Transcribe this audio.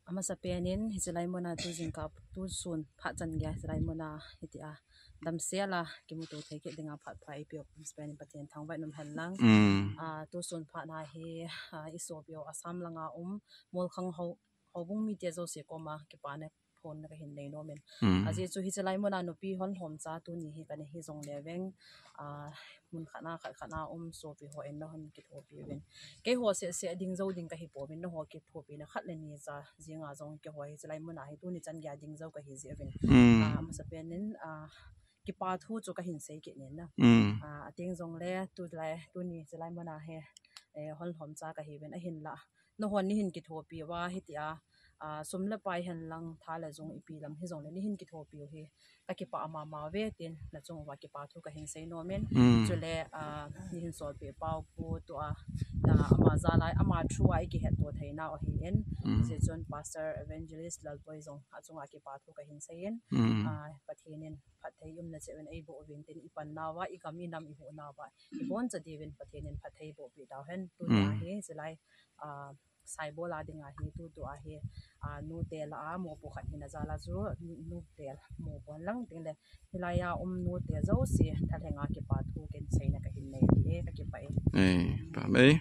ama sa penin hijalai mona tu jingka tu sun pha changya hijalai mona hitia damsela kimutu theke dinga phat phai pio spain pathian thangbai num hanlang tu sun pha na hi isobio Assam langa molkhang houbung mi te zo se koma ki pane phone na hin nei no men aje chu hijalai mona no pi hon hom cha tu ni hi kan hi zong leweng mun khana so pi ho en na hon ki tho pi wen ke ho se ding zo ding ka hi po min no ho ki tho pi na khat le ni cha jinga zong ke ho hijalai mona hi tu ni chan gya ding zo ka hi je wen ma sa penin kipathu chu ka hin sei ke nen na ateng zong le tu ni hijalai mona he hon hom cha ka hi wen a hin la no hon ni hin ki tho pi wa hitia sumla pai han lang thala jong ipi lam hi jong le ni hin ki tho pi hi ka ki pa ma ve tin na chung wa ki pa thu ka hin sei no men chule ni hin sol pe pau pu to ama za lai ama thu ai ki het to theina o hi en je chon pastor evangelist lal poi jong a chunga ki pa thu ka hin sei en pathinin phathei yum na chewen ei bo win tin ipan nawa I kami nam I hu nawa I bon cha devin pathinin phathei bo bi daw hen tu na hi jelai Saibol dinga hi tu a hi Nute la mo po khat hina zala zu Nute mo bon lang ting le hilaya Nute zo si thalenga ki pa thu ken sei na ka hin nei ka ki pa pa mai